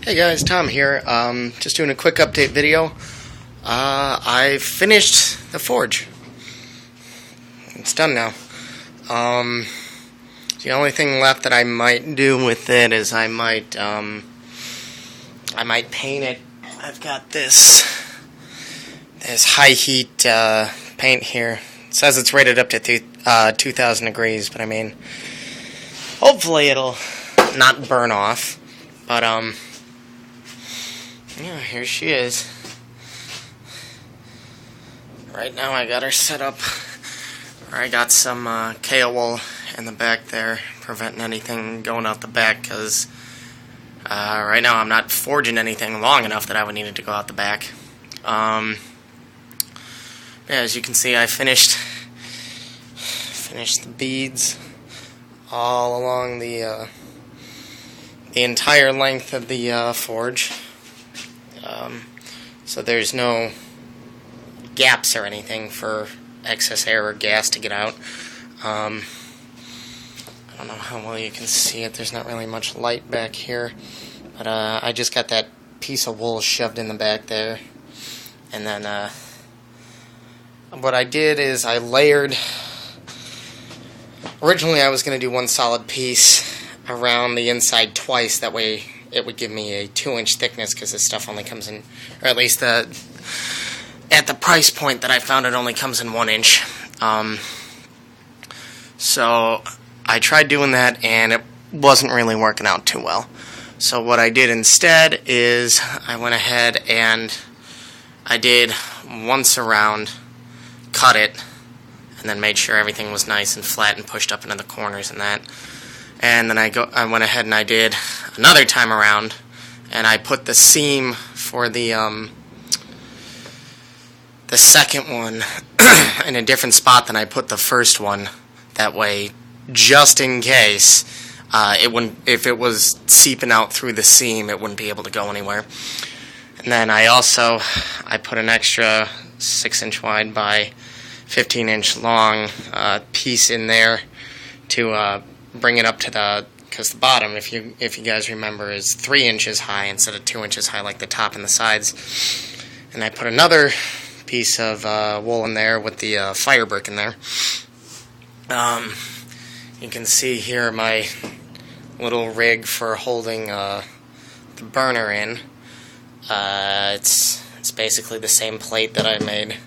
Hey guys, Tom here. Just doing a quick update video. I finished the forge. It's done now. The only thing left that I might do with it is I might paint it. I've got this high heat paint here. It says it's rated up to 2,000 degrees, but I mean, hopefully it'll not burn off. But yeah, here she is. Right now I got her set up. I got some KO wool in the back there, preventing anything going out the back, because right now I'm not forging anything long enough that I would need it to go out the back. Yeah, as you can see, I finished the beads all along the entire length of the forge. So there's no gaps or anything for excess air or gas to get out. I don't know how well you can see it. There's not really much light back here. But I just got that piece of wool shoved in the back there. And then what I did is I layered. Originally I was going to do one solid piece around the inside twice. That way it would give me a 2-inch thickness, because this stuff only comes in, or at least at the price point that I found, it only comes in 1 inch. So I tried doing that and it wasn't really working out too well. So what I did instead is I went ahead and I did once around, cut it, and then made sure everything was nice and flat and pushed up into the corners and that. And then I went ahead and I did another time around, and I put the seam for the second one in a different spot than I put the first one. That way, just in case it wouldn't, if it was seeping out through the seam, it wouldn't be able to go anywhere. And then I put an extra 6-inch wide by 15-inch long piece in there to bring it up to because the bottom, if you guys remember, is 3 inches high instead of 2 inches high like the top and the sides. And I put another piece of wool in there with the fire brick in there. You can see here my little rig for holding the burner in. It's basically the same plate that I made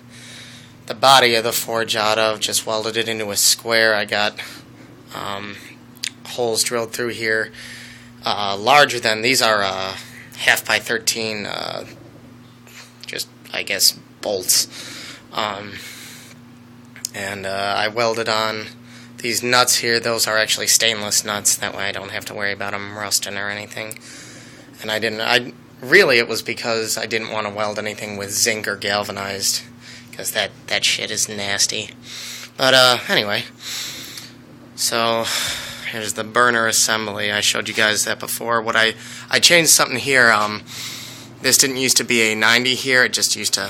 the body of the forge out of, just welded it into a square. I got holes drilled through here, larger than these are 1/2 by 13, just I guess bolts, and I welded on these nuts here. Those are actually stainless nuts, that way I don't have to worry about them rusting or anything. And really it was because I didn't want to weld anything with zinc or galvanized, because that shit is nasty. But anyway, so here's the burner assembly. I showed you guys that before. I changed something here. This didn't used to be a 90 here. It just used to,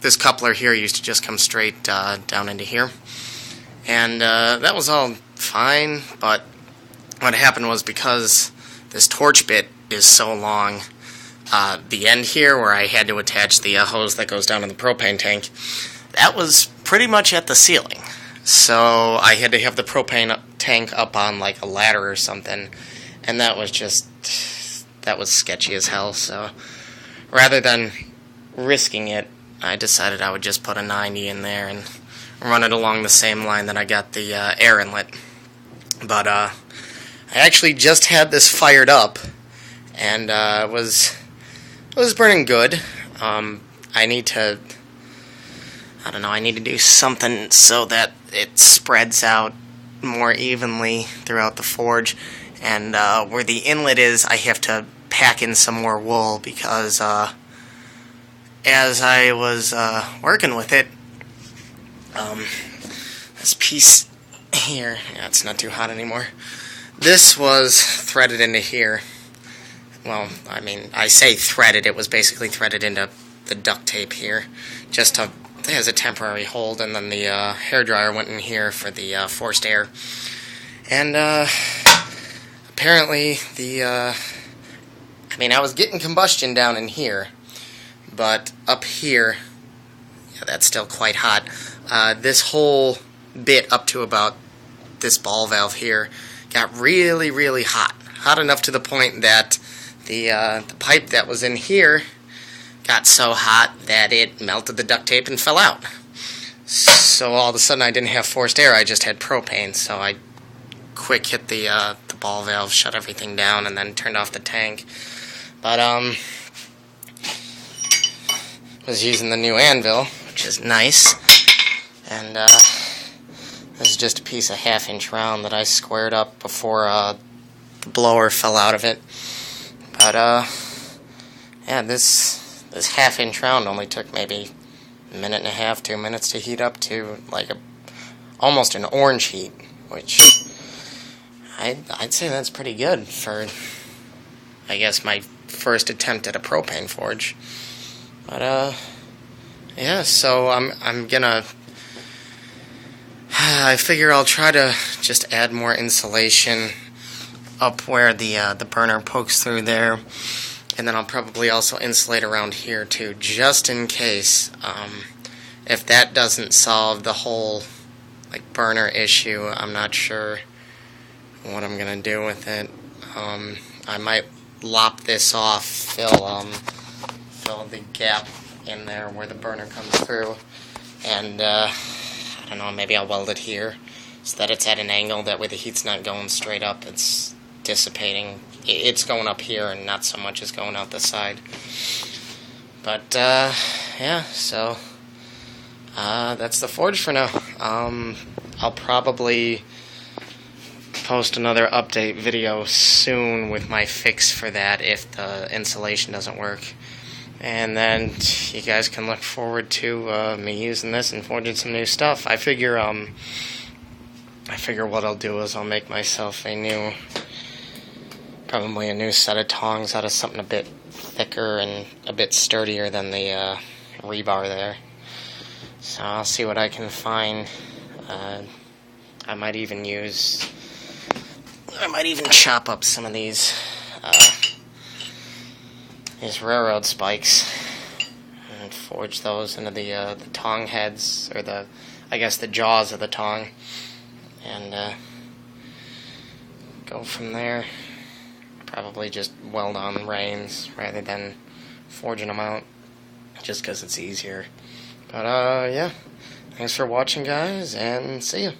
this coupler here used to just come straight down into here. And that was all fine, but what happened was, because this torch bit is so long, the end here where I had to attach the hose that goes down in the propane tank, that was pretty much at the ceiling. So I had to have the propane tank up on like a ladder or something, and that was sketchy as hell. So rather than risking it, I decided I would just put a 90 in there and run it along the same line that I got the air inlet. But I actually just had this fired up, and it was burning good. I need to do something so that it spreads out more evenly throughout the forge. And where the inlet is, I have to pack in some more wool, because as I was working with it, this piece here, yeah, it's not too hot anymore. This was threaded into here. Well, I mean, I say threaded, it was basically threaded into the duct tape here, just as a temporary hold, and then the hairdryer went in here for the forced air. And apparently I was getting combustion down in here, but up here, yeah, that's still quite hot. This whole bit up to about this ball valve here got really, really hot. Hot enough to the point that the pipe that was in here got so hot that it melted the duct tape and fell out. So all of a sudden I didn't have forced air, I just had propane. So I quick hit the ball valve, shut everything down, and then turned off the tank. But was using the new anvil, which is nice. And this is just a piece of 1/2-inch round that I squared up before the blower fell out of it. But yeah, this 1/2-inch round only took maybe 1.5, 2 minutes to heat up to like almost an orange heat, which I'd say that's pretty good for, I guess, my first attempt at a propane forge. But yeah, so I'm gonna, I figure I'll try to just add more insulation up where the burner pokes through there, and then I'll probably also insulate around here too, just in case. If that doesn't solve the whole like burner issue, I'm not sure what I'm gonna do with it. I might lop this off, fill the gap in there where the burner comes through, and I don't know, maybe I'll weld it here so that it's at an angle, that way the heat's not going straight up, it's dissipating. It's going up here and not so much as going out the side. But yeah, so that's the forge for now. I'll probably post another update video soon with my fix for that if the insulation doesn't work. And then you guys can look forward to me using this and forging some new stuff. I figure what I'll do is I'll make myself probably a new set of tongs out of something a bit thicker and a bit sturdier than the rebar there. So I'll see what I can find. I might even chop up some of these railroad spikes and forge those into the tong heads, or I guess the jaws of the tong, and go from there. Probably just weld on reins rather than forging them out, just because it's easier. But yeah, thanks for watching, guys, and see ya.